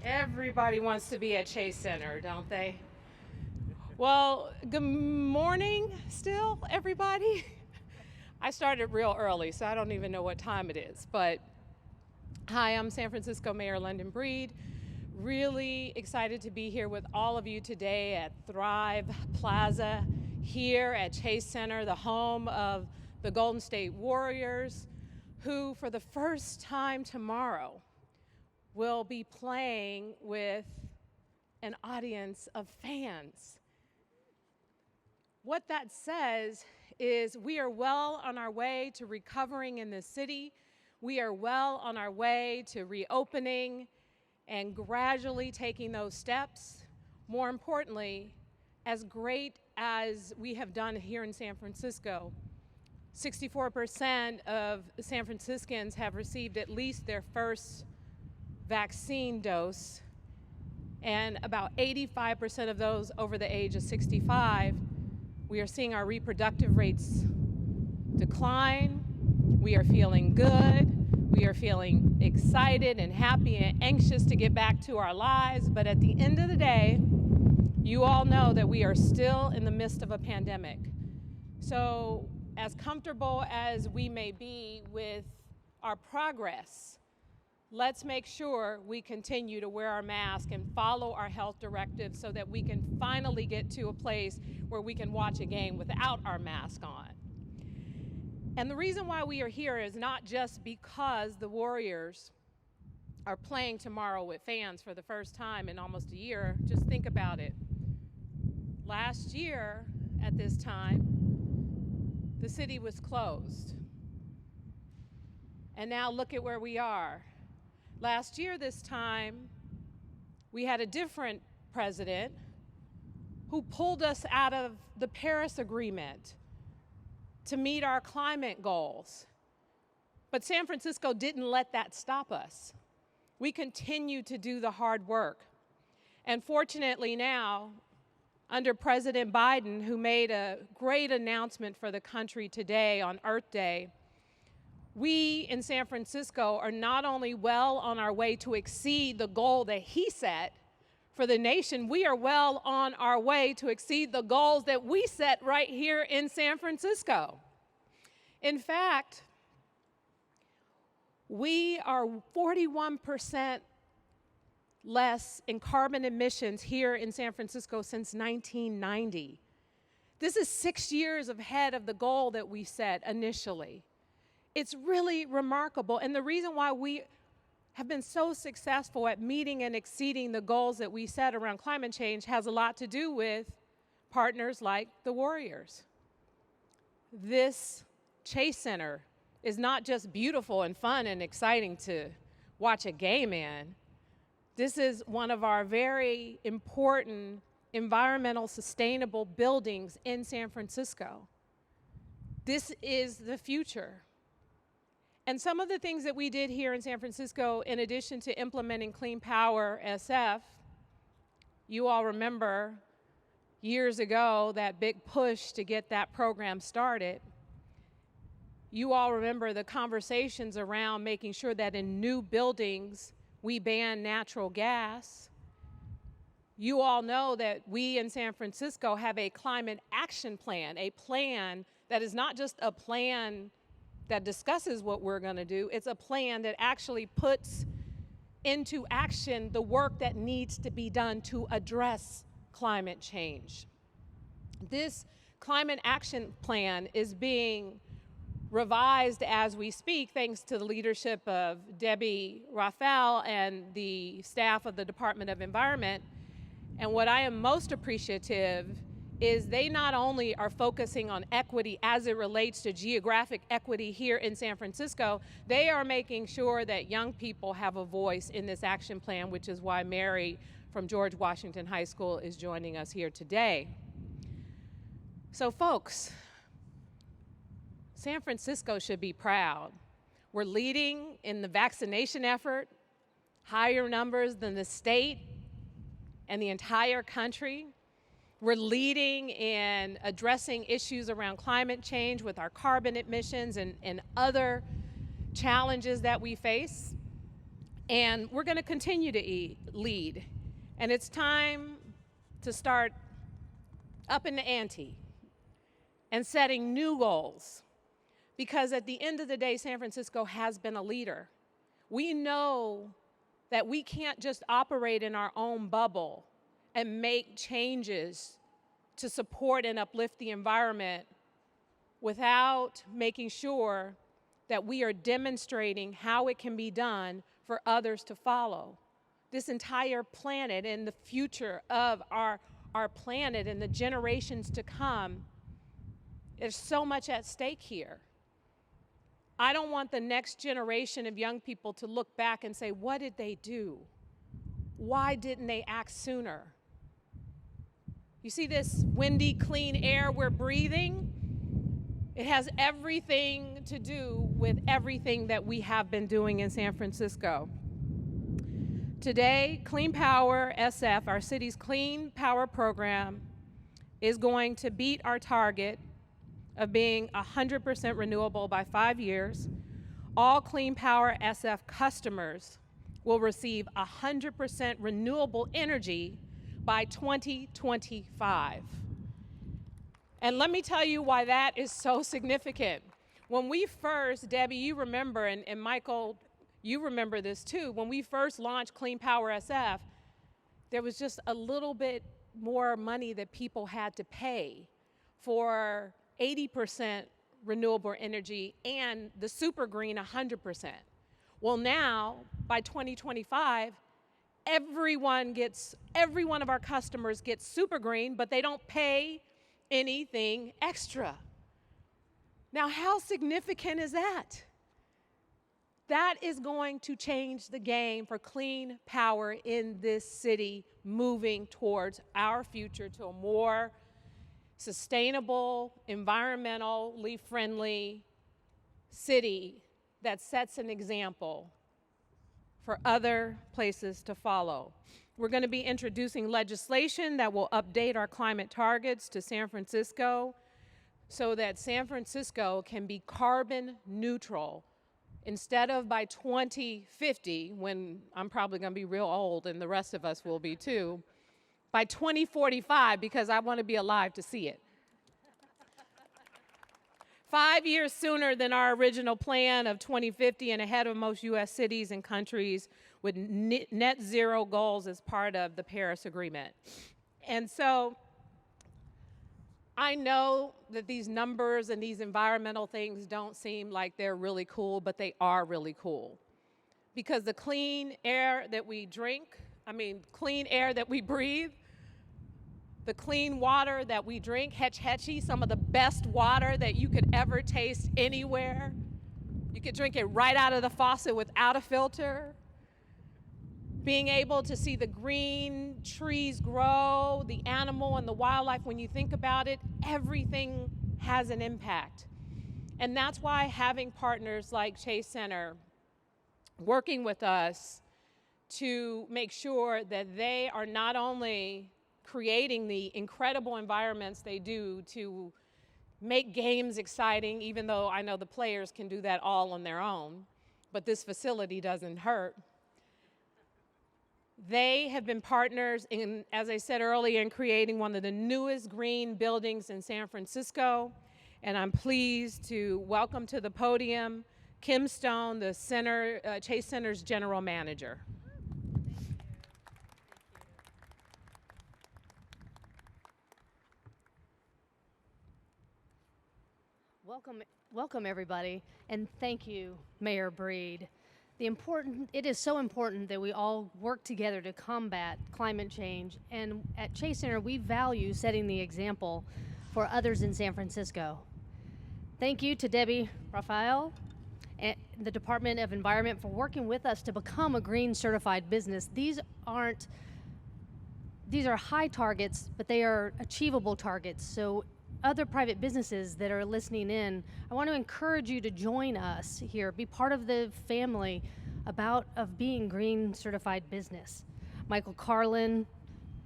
Everybody wants to be at Chase Center, don't they? Well, good morning still, everybody. I started real early, so I don't even know what time it is. But hi, I'm San Francisco Mayor London Breed. Really excited to be here with all of you today at Thrive Plaza here at Chase Center, the home of the Golden State Warriors, who for the first time tomorrow will be playing with an audience of fans. What that says is we are well on our way to recovering in this city. We are well on our way to reopening and gradually taking those steps. More importantly, as great as we have done here in San Francisco, 64% of San Franciscans have received at least their first vaccine dose, and about 85% of those over the age of 65. We are seeing our reproductive rates decline. We are feeling good. We are feeling excited and happy and anxious to get back to our lives. But at the end of the day, you all know that we are still in the midst of a pandemic. So as comfortable as we may be with our progress, let's make sure we continue to wear our mask and follow our health directives so that we can finally get to a place where we can watch a game without our mask on. And the reason why we are here is not just because the Warriors are playing tomorrow with fans for the first time in almost a year. Just think about it. Last year at this time, the city was closed. And now look at where we are. Last year, this time, we had a different president who pulled us out of the Paris Agreement to meet our climate goals. But San Francisco didn't let that stop us. We continue to do the hard work. And fortunately now, under President Biden, who made a great announcement for the country today on Earth Day, we in San Francisco are not only well on our way to exceed the goal that he set for the nation, we are well on our way to exceed the goals that we set right here in San Francisco. In fact, we are 41% less in carbon emissions here in San Francisco since 1990. This is 6 years ahead of the goal that we set initially. It's really remarkable, and the reason why we have been so successful at meeting and exceeding the goals that we set around climate change has a lot to do with partners like the Warriors. This Chase Center is not just beautiful and fun and exciting to watch a game in. This is one of our very important environmental sustainable buildings in San Francisco. This is the future. And some of the things that we did here in San Francisco, in addition to implementing CleanPowerSF, you all remember years ago that big push to get that program started. You all remember the conversations around making sure that in new buildings we ban natural gas. You all know that we in San Francisco have a climate action plan, a plan that is not just a plan that discusses what we're going to do. It's a plan that actually puts into action the work that needs to be done to address climate change. This climate action plan is being revised as we speak, thanks to the leadership of Debbie Raphael and the staff of the Department of Environment. And what I am most appreciative is they not only are focusing on equity as it relates to geographic equity here in San Francisco, they are making sure that young people have a voice in this action plan, which is why Mary from George Washington High School is joining us here today. So folks, San Francisco should be proud. We're leading in the vaccination effort, higher numbers than the state and the entire country. We're leading in addressing issues around climate change with our carbon emissions and other challenges that we face. And we're going to continue to lead. And it's time to start upping the ante and setting new goals. Because at the end of the day, San Francisco has been a leader. We know that we can't just operate in our own bubble and make changes to support and uplift the environment without making sure that we are demonstrating how it can be done for others to follow. This entire planet and the future of our planet and the generations to come, there's so much at stake here. I don't want the next generation of young people to look back and say, what did they do? Why didn't they act sooner? You see this windy, clean air we're breathing? It has everything to do with everything that we have been doing in San Francisco. Today, CleanPowerSF, our city's clean power program, is going to beat our target of being 100% renewable by 5 years. All CleanPowerSF customers will receive 100% renewable energy by 2025. And let me tell you why that is so significant. When we first, Debbie, you remember, and Michael, you remember this too, when we first launched CleanPowerSF, there was just a little bit more money that people had to pay for 80% renewable energy and the super green 100%. Well, now, by 2025, every one of our customers gets super green, but they don't pay anything extra. Now, how significant is that? That is going to change the game for clean power in this city, moving towards our future to a more sustainable, environmentally friendly city that sets an example for other places to follow. We're going to be introducing legislation that will update our climate targets to San Francisco so that San Francisco can be carbon neutral instead of by 2050, when I'm probably going to be real old and the rest of us will be too, by 2045, because I want to be alive to see it. 5 years sooner than our original plan of 2050 and ahead of most US cities and countries with net zero goals as part of the Paris Agreement. And so I know that these numbers and these environmental things don't seem like they're really cool, but they are really cool. Because the clean air that we clean air that we breathe, the clean water that we drink, hetchy, some of the best water that you could ever taste anywhere. You could drink it right out of the faucet without a filter. Being able to see the green trees grow, the animal and the wildlife, when you think about it, everything has an impact. And that's why having partners like Chase Center working with us to make sure that they are not only creating the incredible environments they do to make games exciting, even though I know the players can do that all on their own, but this facility doesn't hurt. They have been partners in, as I said earlier, in creating one of the newest green buildings in San Francisco, and I'm pleased to welcome to the podium Kim Stone, the Chase Center's General Manager. Welcome everybody, and thank you, Mayor Breed. It is so important that we all work together to combat climate change, and at Chase Center, we value setting the example for others in San Francisco. Thank you to Debbie Raphael and the Department of Environment for working with us to become a green certified business. These are high targets, but they are achievable targets. So other private businesses that are listening in, I want to encourage you to join us here, be part of the family of being green certified business. Michael Carlin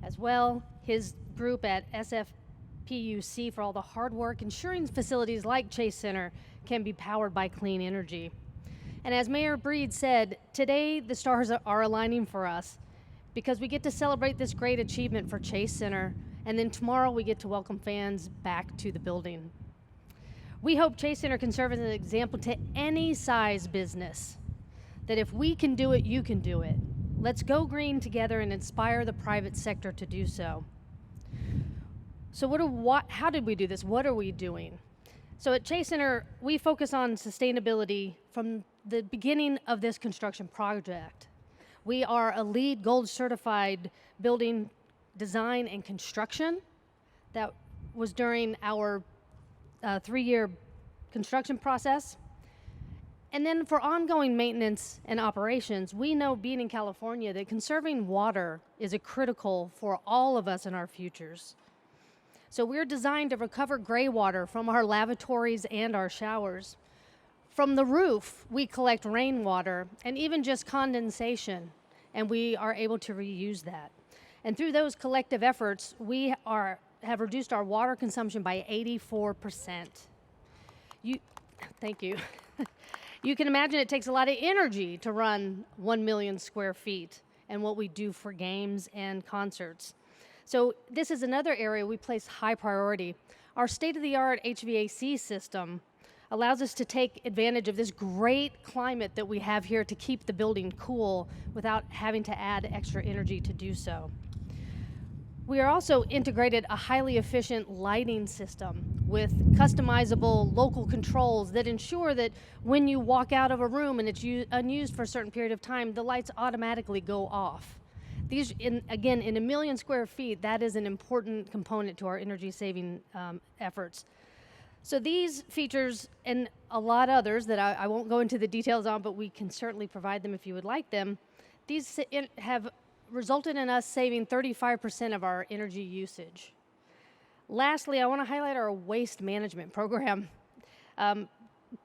as well, his group at SFPUC for all the hard work ensuring facilities like Chase Center can be powered by clean energy. And as Mayor Breed said, today the stars are aligning for us because we get to celebrate this great achievement for Chase Center, and then tomorrow we get to welcome fans back to the building. We hope Chase Center can serve as an example to any size business, that if we can do it, you can do it. Let's go green together and inspire the private sector to do so. So how did we do this? What are we doing? So at Chase Center, we focus on sustainability from the beginning of this construction project. We are a LEED Gold certified building design and construction. That was during our 3-year construction process. And then for ongoing maintenance and operations, we know, being in California, that conserving water is critical for all of us in our futures. So we're designed to recover gray water from our lavatories and our showers. From the roof, we collect rainwater and even just condensation, and we are able to reuse that. And through those collective efforts, we have reduced our water consumption by 84%. Thank you. You can imagine it takes a lot of energy to run 1 million square feet and what we do for games and concerts. So this is another area we place high priority. Our state-of-the-art HVAC system allows us to take advantage of this great climate that we have here to keep the building cool without having to add extra energy to do so. We are also integrated a highly efficient lighting system with customizable local controls that ensure that when you walk out of a room and it's unused for a certain period of time, the lights automatically go off. These, again, in 1 million square feet, that is an important component to our energy saving efforts. So these features and a lot others that I won't go into the details on, but we can certainly provide them if you would like them. These have resulted in us saving 35% of our energy usage. Lastly, I want to highlight our waste management program.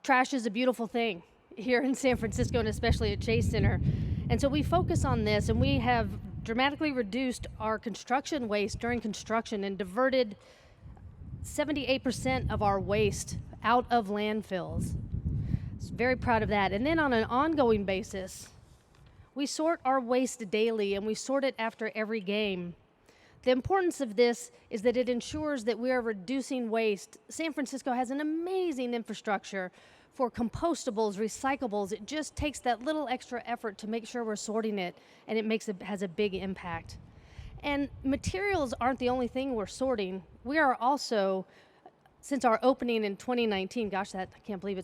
Trash is a beautiful thing here in San Francisco, and especially at Chase Center. And so we focus on this, and we have dramatically reduced our construction waste during construction and diverted 78% of our waste out of landfills. So very proud of that. And then on an ongoing basis, we sort our waste daily, and we sort it after every game. The importance of this is that it ensures that we are reducing waste. San Francisco has an amazing infrastructure for compostables, recyclables. It just takes that little extra effort to make sure we're sorting it, and has a big impact. And materials aren't the only thing we're sorting. We are also, since our opening in 2019, gosh, I can't believe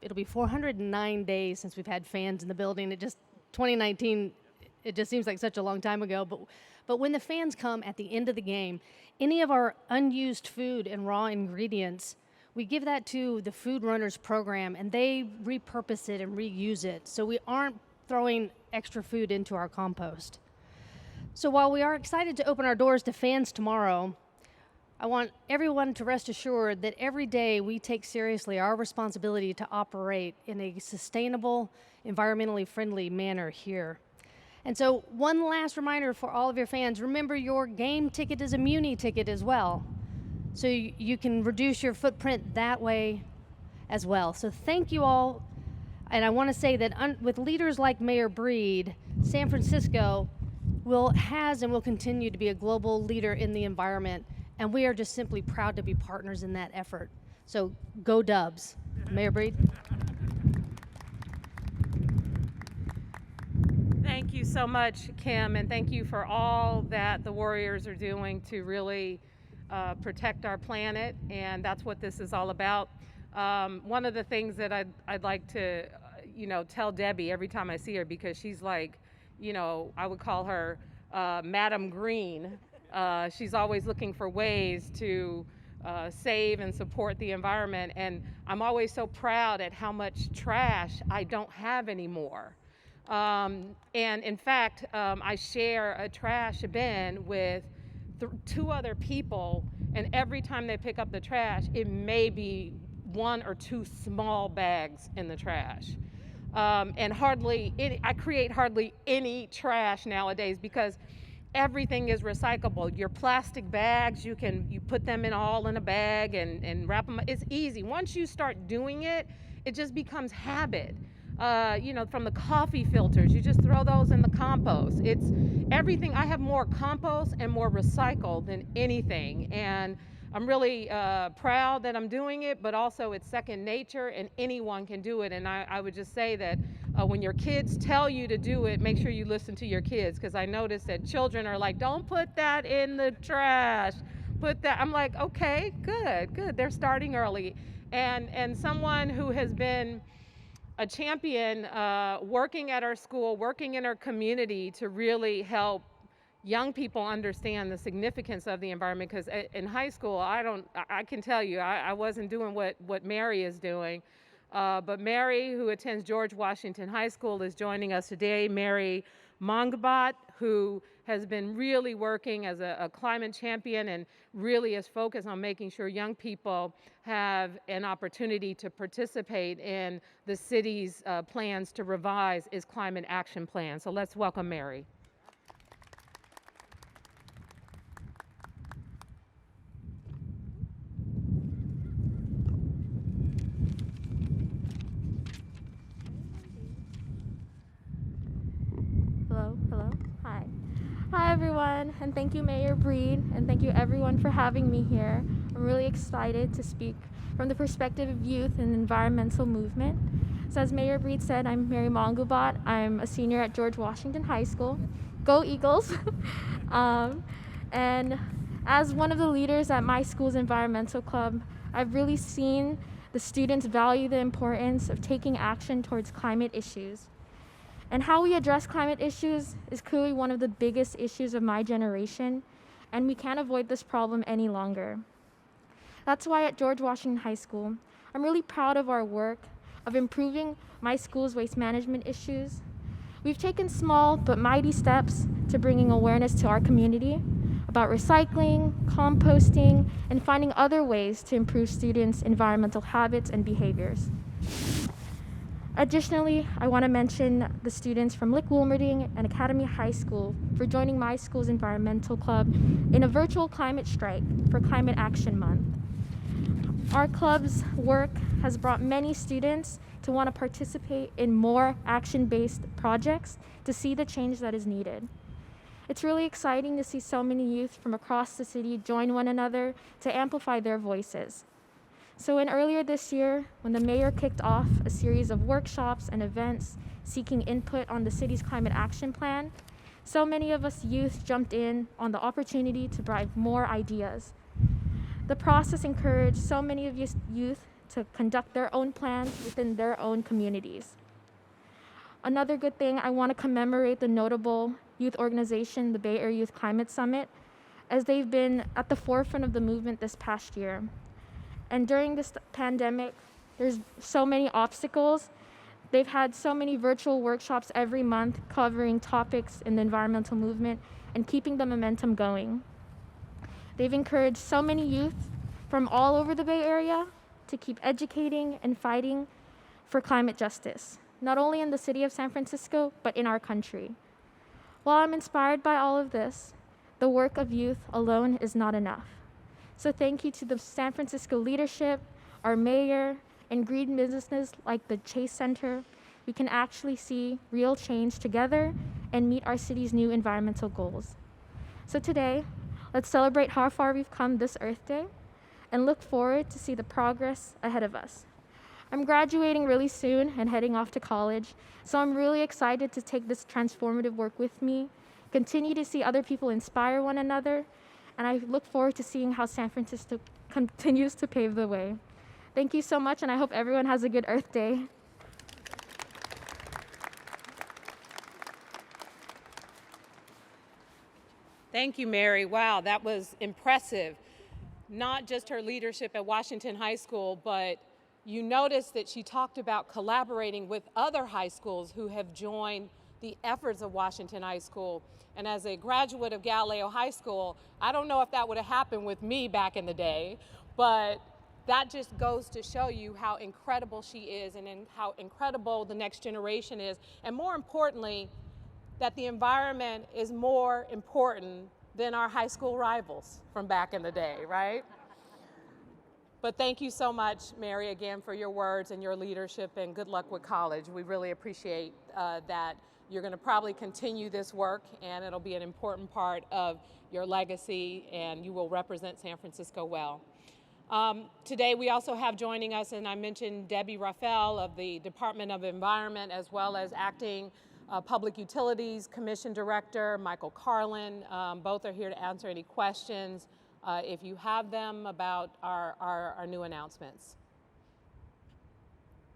it'll be 409 days since we've had fans in the building. 2019, it just seems like such a long time ago, but when the fans come at the end of the game, any of our unused food and raw ingredients, we give that to the Food Runners program, and they repurpose it and reuse it, so we aren't throwing extra food into our compost. So while we are excited to open our doors to fans tomorrow, I want everyone to rest assured that every day we take seriously our responsibility to operate in a sustainable, environmentally friendly manner here. And so one last reminder for all of your fans, remember your game ticket is a Muni ticket as well. So you can reduce your footprint that way as well. So thank you all. And I want to say that with leaders like Mayor Breed, San Francisco has and will continue to be a global leader in the environment. And we are just simply proud to be partners in that effort. So go Dubs. Mayor Breed. Thank you so much, Kim, and thank you for all that the Warriors are doing to really protect our planet, and that's what this is all about. One of the things that I'd like to, tell Debbie every time I see her, because she's like, I would call her Madam Green. She's always looking for ways to save and support the environment, and I'm always so proud at how much trash I don't have anymore. And in fact, I share a trash bin with 2 other people, and every time they pick up the trash, it may be 1 or 2 small bags in the trash. And I create hardly any trash nowadays because everything is recyclable. Your plastic bags, you put them all in a bag and wrap them. It's easy. Once you start doing it, it just becomes habit. from the coffee filters. You just throw those in the compost. It's everything. I have more compost and more recycle than anything. And I'm really proud that I'm doing it, but also it's second nature and anyone can do it. And I would just say that when your kids tell you to do it, make sure you listen to your kids, because I notice that children are like, don't put that in the trash. Put that. I'm like, okay, good. They're starting early. And someone who has been a champion working at our school, working in our community to really help young people understand the significance of the environment. Because in high school, I can tell you, I wasn't doing what Mary is doing. But Mary, who attends George Washington High School, is joining us today. Mary Mongabat, who has been really working as a climate champion and really is focused on making sure young people have an opportunity to participate in the city's plans to revise its climate action plan. So let's welcome Mary. Hello. Hi. Hi, everyone, and thank you, Mayor Breed, and thank you, everyone, for having me here. I'm really excited to speak from the perspective of youth and environmental movement. So, as Mayor Breed said, I'm Mary Mongabat. I'm a senior at George Washington High School. Go Eagles! And as one of the leaders at my school's environmental club, I've really seen the students value the importance of taking action towards climate issues. And how we address climate issues is clearly one of the biggest issues of my generation, and we can't avoid this problem any longer. That's why at George Washington High School, I'm really proud of our work of improving my school's waste management issues. We've taken small but mighty steps to bringing awareness to our community about recycling, composting, and finding other ways to improve students' environmental habits and behaviors. Additionally, I want to mention the students from Lick Wilmerding and Academy High School for joining my school's environmental club in a virtual climate strike for Climate Action Month. Our club's work has brought many students to want to participate in more action-based projects to see the change that is needed. It's really exciting to see so many youth from across the city join one another to amplify their voices. So earlier this year, when the mayor kicked off a series of workshops and events seeking input on the city's climate action plan, so many of us youth jumped in on the opportunity to provide more ideas. The process encouraged so many of youth to conduct their own plans within their own communities. Another good thing, I want to commemorate the notable youth organization, the Bay Area Youth Climate Summit, as they've been at the forefront of the movement this past year. And during this pandemic, there's so many obstacles. They've had so many virtual workshops every month covering topics in the environmental movement and keeping the momentum going. They've encouraged so many youth from all over the Bay Area to keep educating and fighting for climate justice, not only in the city of San Francisco, but in our country. While I'm inspired by all of this, the work of youth alone is not enough. So thank you to the San Francisco leadership, our mayor, and green businesses like the Chase Center. We can actually see real change together and meet our city's new environmental goals. So today, let's celebrate how far we've come this Earth Day and look forward to see the progress ahead of us. I'm graduating really soon and heading off to college, so I'm really excited to take this transformative work with me, continue to see other people inspire one another, and I look forward to seeing how San Francisco continues to pave the way. Thank you so much, and I hope everyone has a good Earth Day. Thank you, Mary. Wow, that was impressive. Not just her leadership at Washington High School, but you notice that she talked about collaborating with other high schools who have joined the efforts of Washington High School. And as a graduate of Galileo High School, I don't know if that would have happened with me back in the day, but that just goes to show you how incredible she is and how incredible the next generation is. And more importantly, that the environment is more important than our high school rivals from back in the day, right? But thank you so much, Mary, again, for your words and your leadership, and good luck with college. We really appreciate that. You're going to probably continue this work, and it'll be an important part of your legacy, and you will represent San Francisco well. Today we also have joining us, and I mentioned Debbie Raphael of the Department of Environment, as well as Acting Public Utilities Commission Director Michael Carlin. Both are here to answer any questions if you have them about our new announcements.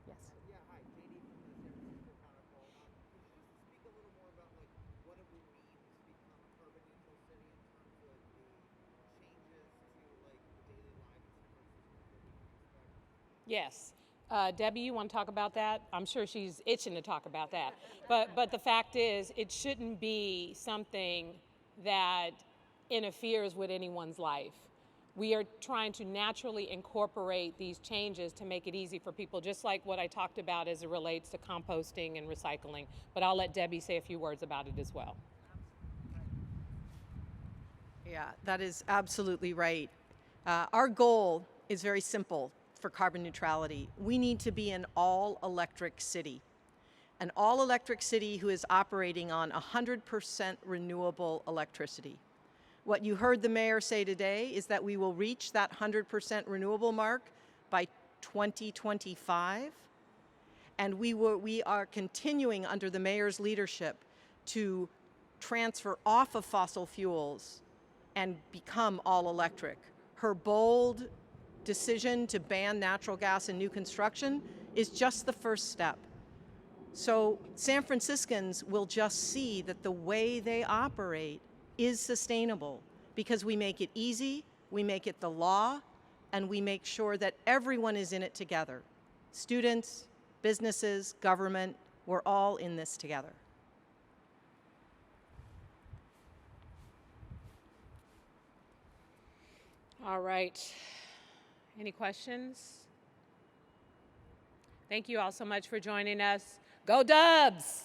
Yes. Yeah, hi, JD from the San Francisco Chronicle. Can you just speak a little more about what it will mean to become a carbon neutral city in terms of the changes to the daily life in San Francisco that we can expect? Yes. Debbie, you want to talk about that? I'm sure she's itching to talk about that. But the fact is, it shouldn't be something that interferes with anyone's life. We are trying to naturally incorporate these changes to make it easy for people, just like what I talked about as it relates to composting and recycling. But I'll let Debbie say a few words about it as well. Yeah, that is absolutely right. Our goal is very simple for carbon neutrality. We need to be an all-electric city. An all-electric city who is operating on 100% renewable electricity. What you heard the mayor say today is that we will reach that 100% renewable mark by 2025. And we are continuing under the mayor's leadership to transfer off of fossil fuels and become all electric. Her bold decision to ban natural gas in new construction is just the first step. So San Franciscans will just see that the way they operate is sustainable because we make it easy, we make it the law, and we make sure that everyone is in it together. Students, businesses, government, we're all in this together. All right. Any questions? Thank you all so much for joining us. Go Dubs!